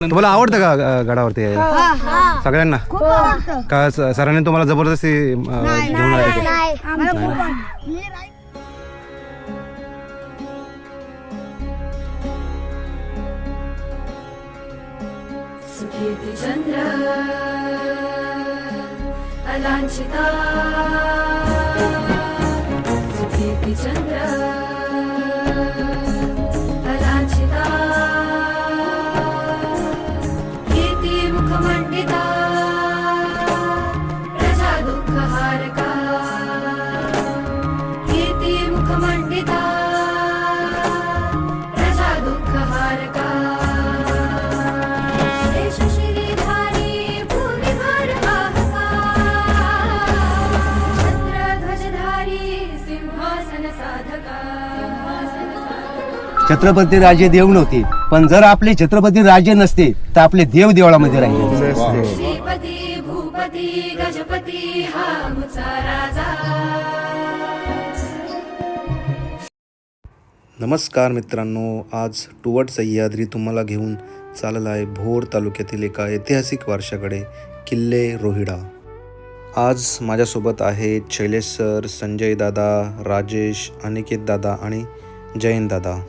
तुम्हाला आवडतं का गडावरती यायला? सगळ्यांना का सरांनी तुम्हाला जबरदस्ती घेऊन आले ते? सुखीति चंद्र अलांछिता सुखीति चंद्र अलांछिता कीर्ति मुखमंडिता प्रजा दुःखहारका कीर्ति मुखमंडिता प्रजा दुःखहारका छत्रपती राजे देव नव्हते, पण जर आपले छत्रपती राजे नसते तर आपले देव देवळामध्ये राहिले. श्रीपती भूपती गजपती हा आमचा राजा. नमस्कार मित्रांनो, आज टुवर्ड सह्याद्री तुम्हाला घेऊन चालला आहे भोर तालुक्यातील एका ऐतिहासिक वारशाकडे, किल्ले रोहिडा. आज माझ्यासोबत आहेत शैलेश सर, संजय दादा, राजेश, अनिकेत दादा आणि जयंत दादा.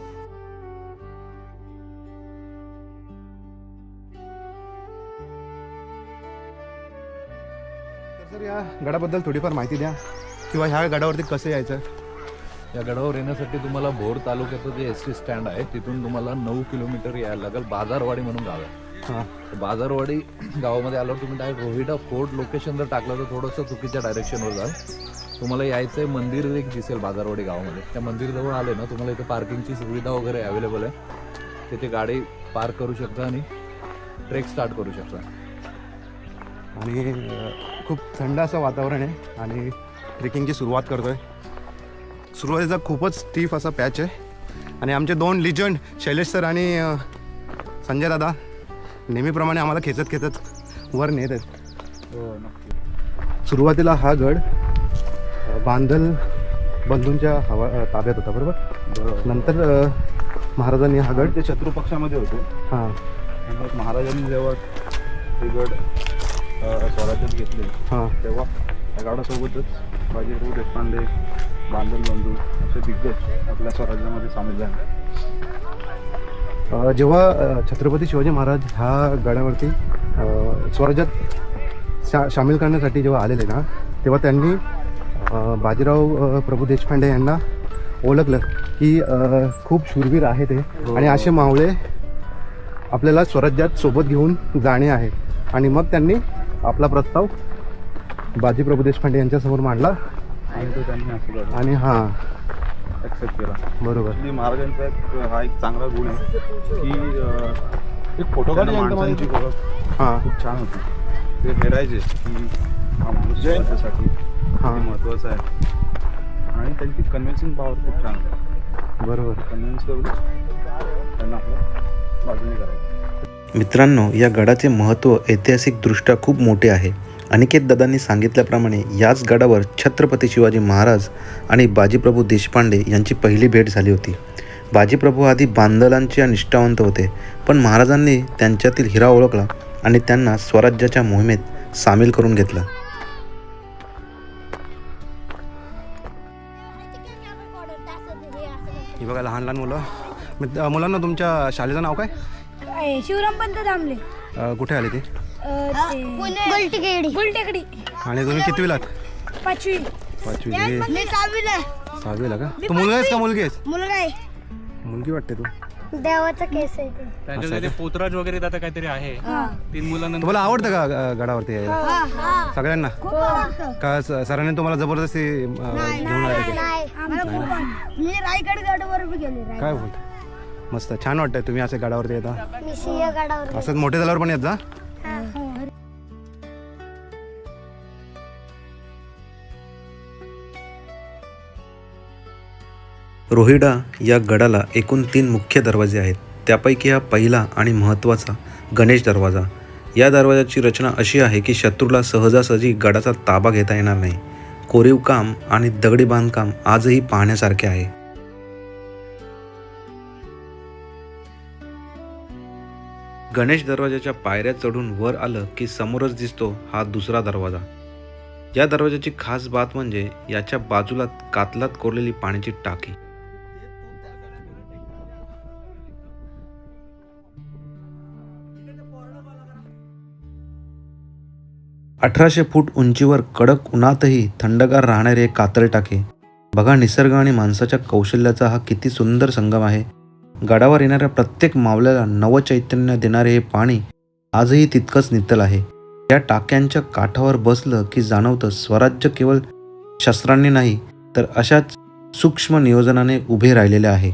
तर या गडाबद्दल थोडीफार माहिती द्या, किंवा ह्या गडावरती कसं यायचं? या गडावर येण्यासाठी तुम्हाला भोर तालुक्याचं जे एस टी स्टँड आहे तिथून तुम्हाला 9 किलोमीटर यायला लागेल. बाजारवाडी म्हणून गाव आहे. हां, बाजारवाडी गावामध्ये आल्यावर तुम्ही डायरेक्ट रोहिडा फोर्ट लोकेशन जर टाकलं तर थोडंसं चुकीच्या डायरेक्शनवर जाल. तुम्हाला यायचं आहे, मंदिर एक दिसेल बाजारवाडी गावामध्ये. त्या मंदिरजवळ आले ना, तुम्हाला इथे पार्किंगची सुविधा वगैरे अवेलेबल आहे. तिथे गाडी पार्क करू शकता आणि ट्रेक स्टार्ट करू शकता. आणि खूप थंड असं वातावरण आहे आणि ट्रेकिंगची सुरुवात करतोय. सुरुवातीचा खूपच स्टीफ असा पॅच आहे आणि आमचे 2 लिजंड शैलेश सर आणि संजय दादा नेहमीप्रमाणे आम्हाला खेचत खेचत वर नेत आहेत. सुरुवातीला हा गड बांधल बंधूंच्या ताब्यात होता, बरोबर? नंतर महाराजांनी हा गड ते शत्रुपक्षामध्ये होते. हां, मग महाराजांनी जेव्हा हे गड स्वराज्यात घेतले, हां, तेव्हा त्या गडासोबतच बाजीराव देशपांडे, बांधल बंधू असे दिग्गज आपल्या स्वराज्यामध्ये सामील झाले. जेव्हा छत्रपती शिवाजी महाराज ह्या गडावरती स्वराज्यात सामील करण्यासाठी जेव्हा आलेले ना, तेव्हा त्यांनी बाजीराव प्रभू देशपांडे यांना ओळखलं की खूप शूरवीर आहे ते आणि असे मावळे आपल्याला स्वराज्यात सोबत घेऊन जाणे आहे. आणि मग त्यांनी आपला प्रस्ताव बाजी प्रभू देशपांडे यांच्यासमोर मांडला आणि तो त्यांनी असं आणि हां, ॲक्सेप्ट केला. बरोबर. आणि महाराजांचा हा एक चांगला गुण आहे की एक माणसांची ओळख हां, खूप छान होती. ते हेरायचे की हा माणूस त्यासाठी हां, महत्त्वाचा आहे आणि त्यांची कन्व्हिन्सिंग पॉवर खूप छान आहे. बरोबर. कन्व्हिन्स करून त्यांना आपल्या बाजूने करायचं. मित्रांनो, या गडाचे महत्त्व ऐतिहासिकदृष्ट्या खूप मोठे आहे. अनिकेत दादांनी सांगितल्याप्रमाणे याच गडावर छत्रपती शिवाजी महाराज आणि बाजीप्रभू देशपांडे यांची पहिली भेट झाली होती. बाजीप्रभू आधी बांधलांचे निष्ठावंत होते, पण महाराजांनी त्यांच्यातील हिरा ओळखला आणि त्यांना स्वराज्याच्या मोहिमेत सामील करून घेतलं. ही बघा लहान लहान मुलं. मुलांना तुमच्या शाळेचं नाव काय? शिवराम पंत दामले. कुठे आले ते? गुलटेकडी. आणि तुम्ही कितवीला? 5वी. 5वी. मी 6वीला का? तू मुलगा आहेस का मुलगी आहेस? मुलगा आहे. मुलगी वाटते तू. देवाचा केस आहे ते. त्यांच्याकडे पोतराज वगैरे आता काहीतरी आहे. 3 मुलांना. तुम्हाला आवडतं का गडावरती यायला? सगळ्यांना का सरांनी तुम्हाला जबरदस्ती घेऊन आले ते? मी रायगड गडावर गेले. काय बोलतो? मस्त, छान वाटतंय तुम्ही असे गडावरती येता. मी सिंह गडावर. असंच मोठे झाल्यावर पण येत जा. रोहिडा या गडाला एकूण 3 मुख्य दरवाजे आहेत. त्यापैकी हा पहिला आणि महत्त्वाचा गणेश दरवाजा. या दरवाजाची रचना अशी आहे की शत्रूला सहजासहजी गडाचा ताबा घेता येणार नाही. कोरीव काम आणि दगडी बांधकाम आजही पाहण्यासारखे आहे. गणेश दरवाजाच्या पायऱ्या चढून वर आलं की समोरच दिसतो हा दुसरा दरवाजा. या दरवाजाची खास बात म्हणजे याच्या बाजूला कातलात कोरलेली पाण्याची टाकी. $1800 फूट उंचीवर कडक उन्हातही थंडगार राहणारे हे कातळ टाके. बघा, निसर्ग आणि माणसाच्या कौशल्याचा हा किती सुंदर संगम आहे. गडावर येणाऱ्या प्रत्येक मावल्याला नवचैतन्य देणारे हे पाणी आजही तितकंच नितळ आहे. या टाक्यांच्या काठावर बसलं की जाणवतं स्वराज्य केवळ शस्त्रांनी नाही तर अशाच सूक्ष्म नियोजनाने उभे राहिलेले आहे.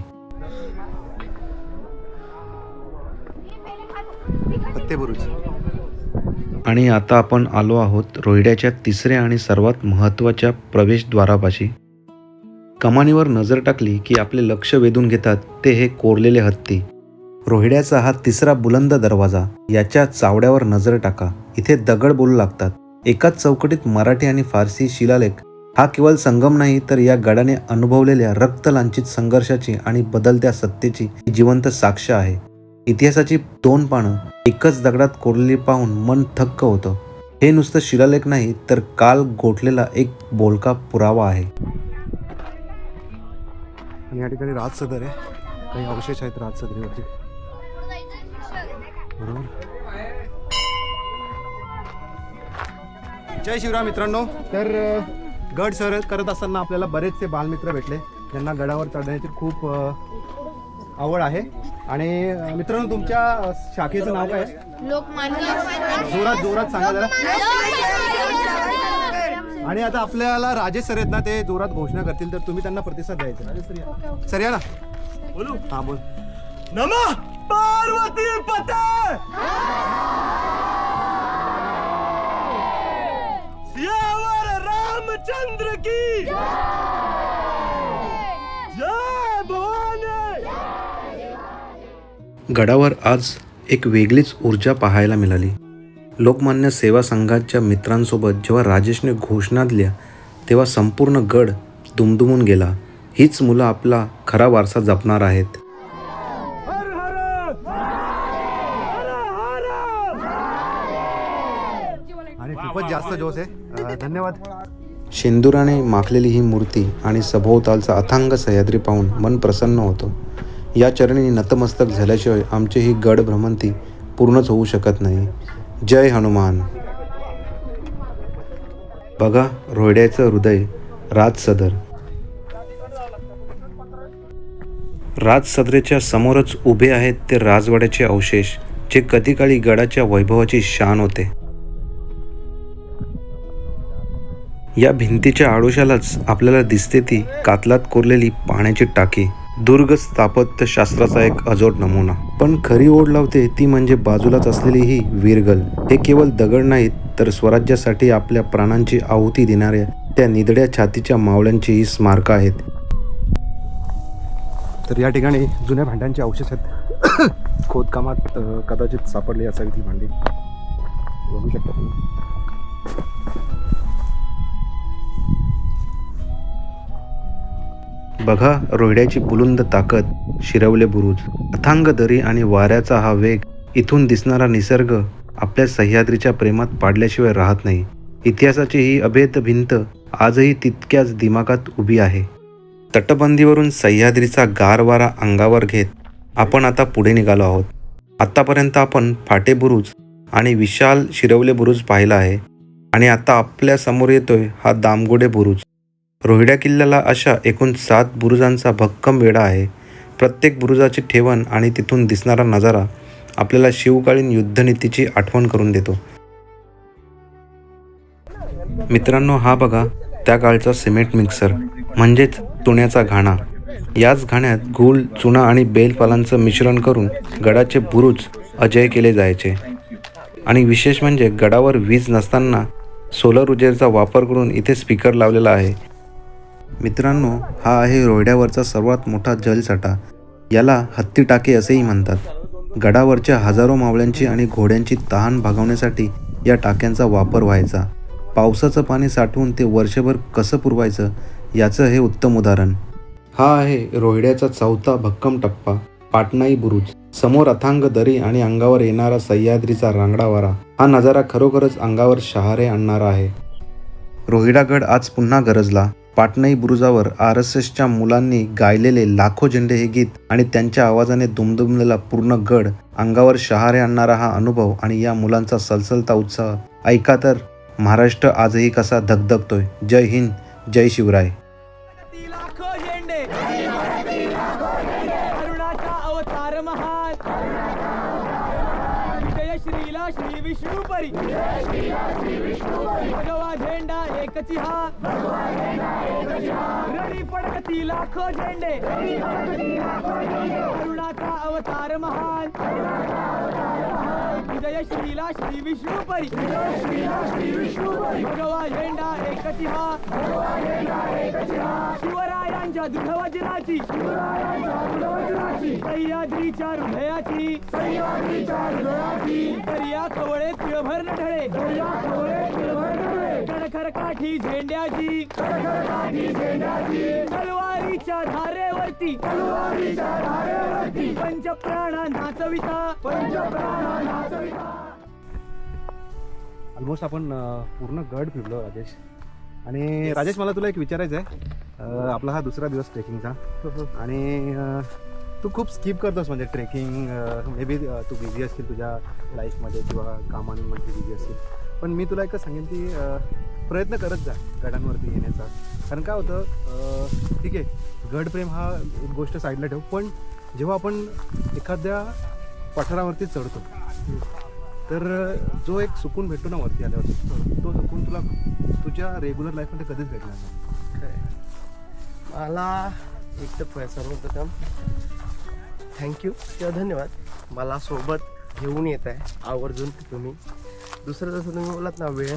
फत्तेबुरुज. आणि आता आपण आलो आहोत रोहिड्याच्या तिसऱ्या आणि सर्वात महत्त्वाच्या प्रवेशद्वारापाशी. कमानीवर नजर टाकली की आपले लक्ष वेधून घेतात ते हे कोरलेले हत्ती. रोहिड्याचा हा तिसरा बुलंद दरवाजा. याच्या चावड्यावर नजर टाका. इथे दगड बोलू लागतात. एकाच चौकटीत मराठी आणि फारसी शिलालेख. हा केवळ संगम नाही तर या गडाने अनुभवलेल्या रक्तलांछित संघर्षाची आणि बदलत्या सत्तेची जिवंत साक्ष आहे. इतिहासाची 2 पानं एकच दगडात कोरलेली पाहून मन थक्क होतं. हे नुसतं शिलालेख नाही तर काल गोठलेला एक बोलका पुरावा आहे. आणि या ठिकाणी राजसदर आहे. काही अवशेष आहेत राजसदरीवरचे. बरोबर. जय शिवराम मित्रांनो. तर गड सर करत असताना आपल्याला बरेचसे बालमित्र भेटले ज्यांना गडावर चढण्याची खूप आवड आहे. आणि मित्रांनो, तुमच्या शाखेचं नाव काय आहे? जोरात जोरात सांगा जरा. आणि आता आपल्याला राजेश सर आहेत ना, ते जोरात घोषणा करतील तर तुम्ही त्यांना प्रतिसाद द्यायचा. सर या ना. बोलू. हा बोल. नमः पार्वती पते. सियावर रामचंद्र की जय भवानी. गडावर आज एक वेगळीच ऊर्जा पाहायला मिळाली. लोकमान्य सेवा संघाच्या मित्रांसोबत जेव्हा राजेशने घोषणा दिल्या तेव्हा संपूर्ण गड दुमदुमून गेला. हीच मुलं आपला खरा वारसा जपणार आहेत. आणि खूपच जास्त जोश आहे. धन्यवाद. शेंदुराने माखलेली ही मूर्ती आणि सभोवतालचा अथांग सह्याद्री पाहून मन प्रसन्न होतं. या चरणी नतमस्तक झाल्याशिवाय आमची ही गड भ्रमंती पूर्णच होऊ शकत नाही. जय हनुमान. बघा, रोहिड्याचं हृदय राजसदर. राजसदरेच्या समोरच उभे आहेत ते राजवाड्याचे अवशेष जे कधीकाळी गडाच्या वैभवाची शान होते. या भिंतीच्या आडोशालाच आपल्याला दिसते ती कातलात कोरलेली पाण्याची टाकी. दुर्ग स्थापत्य शास्त्राचा एक अजोड नमुना. पण खरी ओढ लावते ती म्हणजे बाजूलाच असलेली ही वीरगल. हे केवळ दगड नाहीत तर स्वराज्यासाठी आपल्या प्राणांची आहुती देणाऱ्या त्या निधड्या छातीच्या मावळ्यांची ही स्मारकं आहेत. तर या ठिकाणी जुन्या भांड्यांचे अवशेष आहेत. खोदकामात कदाचित सापडली असावी ती भांडी. बघू शकता तुम्ही. बघा, रोहिड्याची बुलंद ताकद, शिरवले बुरुज, अथांग दरी आणि वाऱ्याचा हा वेग. इथून दिसणारा निसर्ग आपल्या सह्याद्रीच्या प्रेमात पाडल्याशिवाय राहत नाही. इतिहासाची ही अभेद भिंत आजही तितक्याच दिमागात उभी आहे. तटबंदीवरून सह्याद्रीचा गार वारा अंगावर घेत आपण आता पुढे निघालो आहोत. आत्तापर्यंत आपण फाटे बुरुज आणि विशाल शिरवले बुरुज पाहिला आहे आणि आता आपल्या समोर येतोय हा दामगोडे बुरुज. रोहिड्या किल्ल्याला अशा एकूण 7 बुरुजांचा भक्कम वेढा आहे. प्रत्येक बुरुजाची ठेवण आणि तिथून दिसणारा नजारा आपल्याला शिवकालीन युद्धनीतीची आठवण करून देतो. मित्रांनो, हा बघा त्या काळचा सिमेंट मिक्सर म्हणजेच चुन्याचा घाणा. याच घाण्यात गूळ, चुना आणि बेलपालांचं मिश्रण करून गडाचे बुरुज अजय केले जायचे. आणि विशेष म्हणजे गडावर वीज नसताना सोलर ऊर्जेचा वापर करून इथे स्पीकर लावलेला आहे. मित्रांनो, हा आहे रोहिड्यावरचा सर्वात मोठा जलसाठा. याला हत्ती टाके असेही म्हणतात. गडावरच्या हजारो मावळ्यांची आणि घोड्यांची तहान भागवण्यासाठी या टाक्यांचा वापर व्हायचा. पावसाचं पाणी साठवून ते वर्षभर कसं पुरवायचं याचं हे उत्तम उदाहरण. हा आहे रोहिड्याचा 4था भक्कम टप्पा, पाटणाई बुरुज. समोर अथांग दरी आणि अंगावर येणारा सह्याद्रीचा रांगडा वारा हा नजारा खरोखरच अंगावर शहारे आणणारा आहे. रोहिडागड आज पुन्हा गरजला. पाटणई बुरुजावर RSSच्या मुलांनी गायलेले लाखो झेंडे हे गीत आणि त्यांच्या आवाजाने दुमदुमलेला पूर्ण गड अंगावर शहारे आणणारा हा अनुभव आणि या मुलांचा सलसलता उत्साह ऐका तर महाराष्ट्र आजही कसा धगधगतोय. जय हिंद, जय शिवराय. लाखो झेंडे करुणाचा अवतार महान विजय श्रीला श्री विष्णू परी भगवा झेंडा एकची हा रडी फडकती लाखो झेंडे करुणाचा अवतार महान विजय श्रीला श्री विष्णू परी भगवा झेंडा एकची हा शिवरायांच्या दृढ वज्राची सह्याद्रीच्या हृदयाची दर्या खवळे तिळभर ढळे कणखर काठी झेंड्याची तलवारीच्या धारेवरती पंचप्राणा नाचविता ऑलमोस्ट आपण पूर्ण गड फिरलो राजेश. आणि राजेश, मला तुला एक विचारायचं आहे. आपला हा दुसरा दिवस ट्रेकिंगचा आणि तू खूप स्किप करतोस म्हणजे trekking. May be Tu busy असतील तुझ्या लाईफमध्ये किंवा कामांमध्ये बिझी असतील, पण मी तुला एकच सांगेन की प्रयत्न करत जा गडांवरती येण्याचा. कारण काय होतं, ठीक आहे गडप्रेम हा एक गोष्ट साईडला ठेव, पण जेव्हा आपण एखाद्या पठारावरती चढतो तर जो एक सुकून भेटतो ना वरती आल्यावर, तो सुकून तुला तुझ्या रेग्युलर लाईफमध्ये कधीच भेटणार नाही. मला एक तर सर्वप्रथम थँक्यू किंवा धन्यवाद, मला सोबत घेऊन येत आहे आवर्जून तुम्ही. दुसरं जसं तुम्ही बोलात ना वेळ,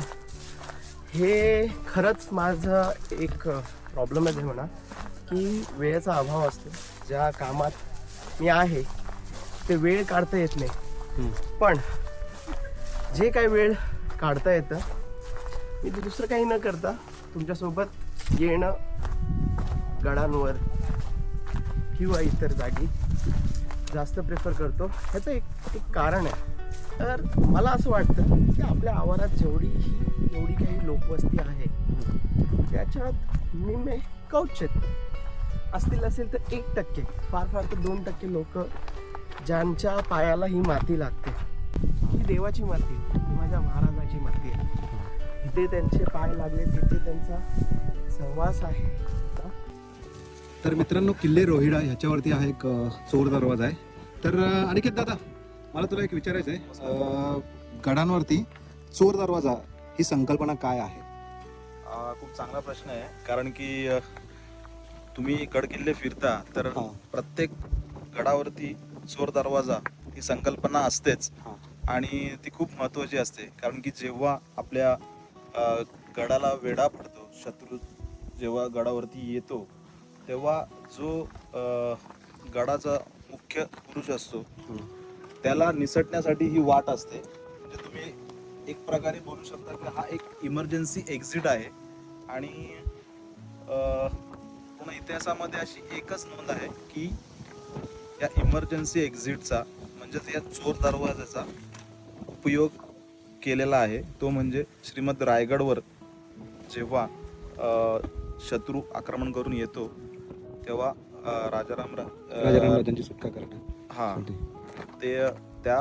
हे खरंच माझं एक प्रॉब्लेम आहे म्हणा की वेळेचा अभाव असतो. ज्या कामात मी आहे ते वेळ काढता येत नाही, पण जे काही वेळ काढता येतं मी ते दुसरं काही न करता तुमच्यासोबत येणं गडांवर किंवा इतर जागी जास्त प्रेफर करतो. ह्याचं एक कारण आहे. तर मला असं वाटतं की आपल्या आवारात एवढी काही लोकवस्ती आहे त्याच्यात निम्मे कौचित असेल तर 1%, फार तर 2% लोक ज्यांच्या पायाला ही माती लागते. ही देवाची माती, ही माझ्या महाराजाची माती आहे. इथे त्यांचे पाय लागले, तिथे त्यांचा सहवास आहे. तर मित्रांनो, किल्ले रोहिडा ह्याच्यावरती आहे एक चोर दरवाजा आहे. तर अनिकेत दादा, मला तुला एक विचारायचं आहे, गडांवरती चोर दरवाजा ही संकल्पना काय आहे? खूप चांगला प्रश्न आहे. कारण की तुम्ही गड किल्ले फिरता तर प्रत्येक गडावरती चोर दरवाजा ही संकल्पना असतेच आणि ती खूप महत्त्वाची असते. कारण की जेव्हा आपल्या गडाला वेढा पडतो, शत्रू जेव्हा गडावरती येतो तेव्हा जो गडाचा मुख्य पुरुष असतो त्याला निसटण्यासाठी ही वाट असते. म्हणजे तुम्ही एक प्रकारे बोलू शकता की हा एक इमर्जन्सी एक्झिट आहे. आणि पूर्ण इतिहासामध्ये अशी एकच नोंद आहे की या इमर्जन्सी एक्झिटचा म्हणजेच या चोर दरवाजाचा उपयोग केलेला आहे. तो म्हणजे श्रीमद रायगडवर जेव्हा शत्रू आक्रमण करून येतो तेव्हा राजाराम राजांची सुटका करणं. हां, ते त्या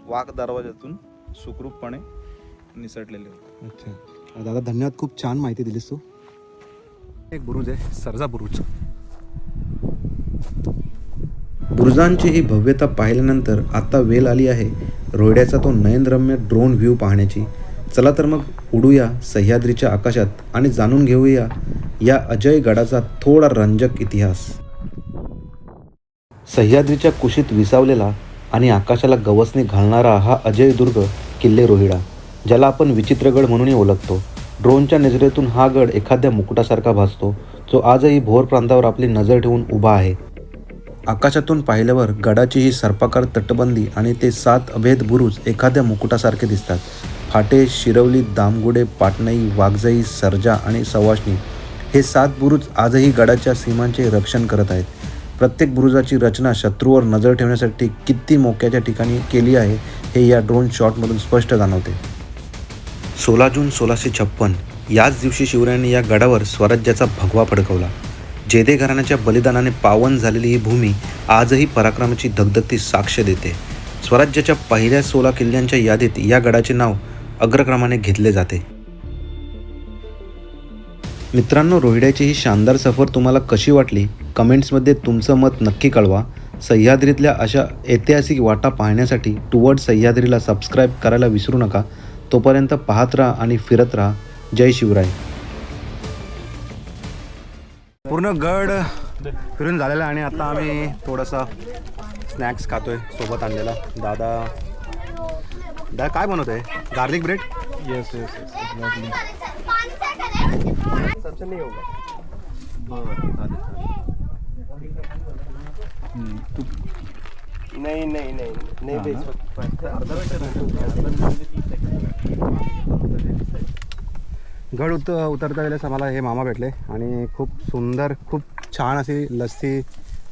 वाघ दरवाजातून सुखरूपपणे निसटलेले होते. अच्छा दादा, धन्यवाद, खूप छान माहिती दिलीस तू. एक बुरुज आहे, सर्जा बुरुज. बुरुजांची ही भव्यता पाहिल्यानंतर आता वेळ आली आहे रोहिड्याचा तो नयनरम्य ड्रोन व्ह्यू पाहण्याची. चला तर मग उडूया सह्याद्रीच्या आकाशात आणि जाणून घेऊया या अजय गडाचा थोडा रंजक इतिहास. सह्याद्रीच्या कुशीत विसावलेला आणि आकाशाला गवसणी घालणारा हा अजय दुर्ग किल्ले रोहिडा, ज्याला आपण विचित्रगड म्हणूनही ओळखतो. ड्रोनच्या नजरेतून हा गड एखाद्या मुकुटासारखा भासतो, जो आजही भोर प्रांतावर आपली नजर ठेवून उभा आहे. आकाशातून पाहिल्यावर गडाची ही सर्पाकार तटबंदी आणि ते 7 अभेद बुरुज एखाद्या मुकुटासारखे दिसतात. फाटे, शिरवली, दामगुडे, पाटणई, वाघजाई, सर्जा आणि सवाष्णी हे 7 बुरुज आजही गडाच्या सीमांचे रक्षण करत आहेत. प्रत्येक बुरुजाची रचना शत्रूवर नजर ठेवण्यासाठी किती मोक्याच्या ठिकाणी केली आहे हे या ड्रोन शॉटमधून स्पष्ट जाणवते. 16 जून 1656 याच दिवशी शिवरायांनी या गडावर स्वराज्याचा भगवा फडकवला. जेदे घराण्याच्या बलिदानाने पावन झालेली ही भूमी आजही पराक्रमाची धगधगती साक्ष देते. स्वराज्याच्या पहिल्या 16 किल्ल्यांच्या यादीत या गडाचे नाव अग्रक्रमाने घेतले जाते. मित्रांनो, रोहिड्याची ही शानदार सफर तुम्हाला कशी वाटली कमेंट्समध्ये तुमचं मत नक्की कळवा. सह्याद्रीतल्या अशा ऐतिहासिक वाटा पाहण्यासाठी टुवर्ड सह्याद्रीला सबस्क्राईब करायला विसरू नका. तोपर्यंत पाहत राहा आणि फिरत राहा. जय शिवराय. पूर्ण गड फिरून झालेला आणि आता आम्ही थोडासा स्नॅक्स खातोय सोबत आणलेला. दादा काय बनवतोय? Garlic bread. येस येस सबसे नहीं होगा. नहीं भेज सकता. गड उतरता वेळेस आम्हाला हे मामा भेटले आणि खूप सुंदर, खूप छान अशी लस्सी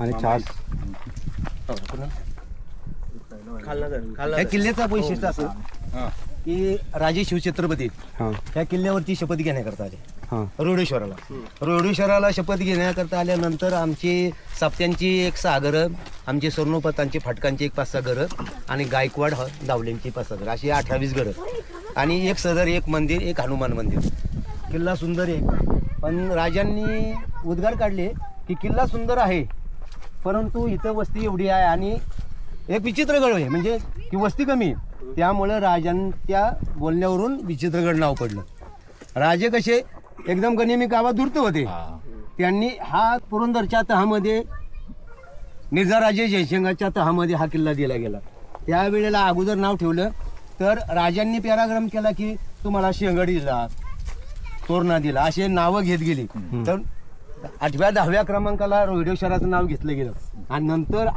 आणि छास. या किल्ल्याचा वैशिष्ट्य असं की राजे शिवछत्रपती हां या किल्ल्यावरती शपथ घेण्याकरता आले. हां रोहिडेश्वराला शपथ घेण्याकरता आल्यानंतर आमची साप्त्यांची एक 6 घरं, आमचे स्वर्णोपतांची फाटकांची 1 5-6 घरं आणि गायकवाड दावलेंची 5-6 घरं, अशी 18-20 घरं आणि एक सदर, एक मंदिर, एक हनुमान मंदिर. किल्ला सुंदर आहे. पण राजांनी उद्गार काढले की किल्ला सुंदर आहे परंतु इथं वस्ती एवढी आहे आणि एक विचित्रगड आहे, म्हणजे की वस्ती कमी आहे. त्यामुळं राजांच्या बोलण्यावरून विचित्रगड नाव पडलं. राजे कसे एकदम गनिमी गावात धूर्त होते. त्यांनी हा पुरंदरच्या तहामध्ये, मिर्झाराजे जयसिंगाच्या तहामध्ये हा किल्ला दिला गेला. त्यावेळेला अगोदर नाव ठेवलं तर राजांनी पॅराग्राम केला की तुम्हाला शेंगड दिला, तोरणा दिला, असे नावं घेत गेली. तर 8व्या 10व्या क्रमांकाला रोहिडेश्वराचं नाव घेतलं गेलं आणि नंतर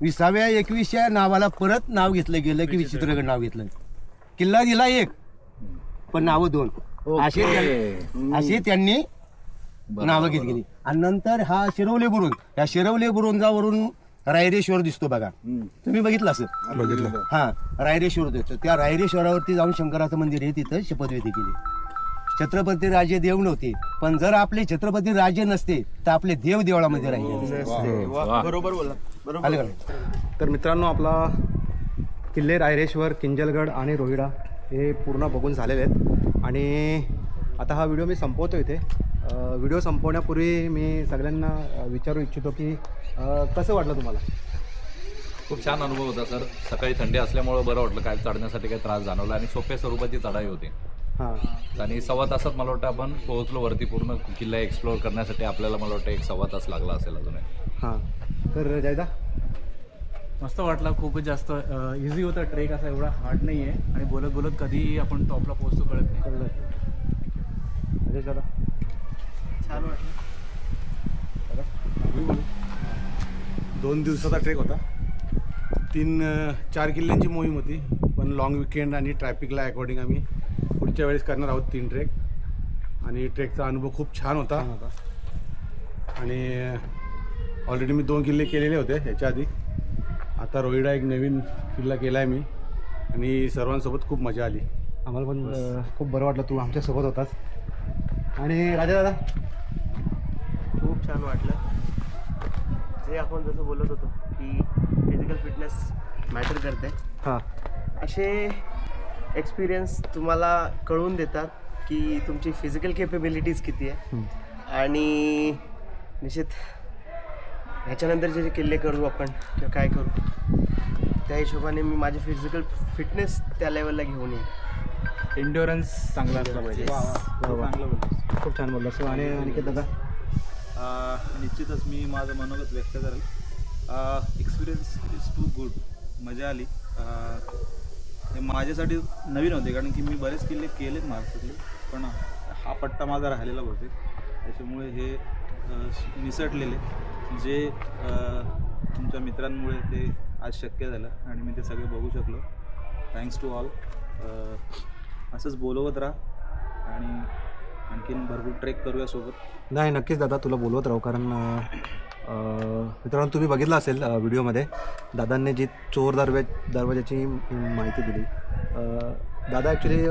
20व्या 21व्या नावाला परत नाव घेतलं गेलं की विचित्रगड नाव घेतलं. किल्ला दिला एक पण नावं 2 असे त्यांनी नावं घेत गेली. आणि नंतर हा शिरवले बुरुज, या शिरवले बुरुजावरून रायरेश्वर दिसतो बघा, तुम्ही बघितलं असं. बघितलं. हा रायरेश्वर दिसतो. त्या रायरेश्वरावरती जाऊन शंकराचं मंदिर आहे, तिथं शपथविधी केली. छत्रपती राजे देव नव्हते पण जर आपले छत्रपती राजे नसते तर आपले देव देवळामध्ये राहिले. बरोबर बोला. बरोबर. तर मित्रांनो, आपला किल्ले रायरेश्वर, किंजलगड आणि रोहिडा हे पूर्ण बघून झालेले आहेत आणि आता हा व्हिडिओ मी संपवतो इथे. व्हिडिओ संपवण्यापूर्वी मी सगळ्यांना विचारू इच्छितो की कसं वाटलं तुम्हाला? खूप छान अनुभव होता सर. सकाळी थंडी असल्यामुळं बरं वाटलं, काय चढण्यासाठी काही त्रास जाणवला आणि सोप्या स्वरूपाची चढाई होती. हां आणि 1.25 तासात मला वाटतं आपण पोहोचलो वरती. पूर्ण किल्ला एक्सप्लोअर करण्यासाठी आपल्याला मला वाटतं 1.25 तास लागला असेल अजून. हां तर जायदा मस्त वाटला. खूपच जास्त इझी होता ट्रेक, असा एवढा हार्ड नाही आहे आणि बोलत बोलत कधी आपण टॉपला पोहोचतो कळत नाही. दादा छान वाटलं. 2 दिवसाचा ट्रेक होता. 3-4 किल्ल्यांची मोहीम होती पण लॉंग विकेंड आणि ट्रॅफिकला अकॉर्डिंग आम्ही पुढच्या वेळेस करणार आहोत 3 ट्रेक. आणि ट्रेकचा अनुभव खूप छान होता. आणि ऑलरेडी मी 2 किल्ले केलेले होते ह्याच्या आधी. आता रोहिडा एक नवीन किल्ला केला आहे मी आणि सर्वांसोबत खूप मजा आली. आम्हाला पण खूप बरं वाटलं तू आमच्यासोबत होतास. आणि राजा दादा खूप छान वाटलं. जे आपण जसं बोलत होतो की फिजिकल फिटनेस मॅटर करते, हां असे एक्सपिरियन्स तुम्हाला कळून देतात की तुमची फिजिकल कॅपेबिलिटीज किती आहे. आणि निश्चित ह्याच्यानंतरचे जे किल्ले करू आपण किंवा काय करू त्या हिशोबाने मी माझी फिजिकल फिटनेस त्या लेवलला घेऊन येईन. एन्ड्युरन्स चांगला असला पाहिजे. खूप छान बोलला. सो आणि आणखी दादा निश्चितच मी माझं मनोगत व्यक्त करेल. Experience is too good. मजा आली. हे माझ्यासाठी नवीन होते कारण की मी बरेच किल्ले केलेत महाराष्ट्रातले पण हा पट्टा माझा राहिलेला बहुतेक. त्याच्यामुळे हे निसटलेले जे तुमच्या मित्रांमुळे ते आज शक्य झालं आणि मी ते सगळे बघू शकलो. Thanks to all. असंच बोलवत राहा आणि आणखीन भरपूर ट्रेक करूया सोबत. नाही नक्कीच दादा, तुला बोलवत राहू कारण मित्रांनो तुम्ही बघितलं असेल व्हिडिओमध्ये दादांनी जी चोर दरवाजाची माहिती दिली. दादा ॲक्च्युली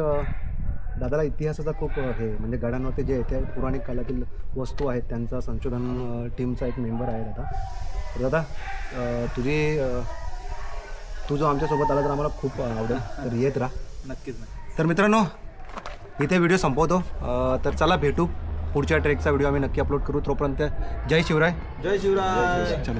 दादाला इतिहासाचा खूप हे म्हणजे गडांवरती जे ते पौराणिक काळातील वस्तू आहेत त्यांचा संशोधन टीमचा एक मेंबर आहे दादा. तर दादा तू जो आमच्यासोबत आला तर आम्हाला खूप आवडेल, तर येत राहा. नक्कीच. तर मित्रांनो इथे व्हिडिओ संपवतो. तर चला भेटू पुढच्या ट्रेकचा व्हिडिओ आम्ही नक्की अपलोड करू. तोपर्यंत जय शिवराय. जय शिवराय. चलो.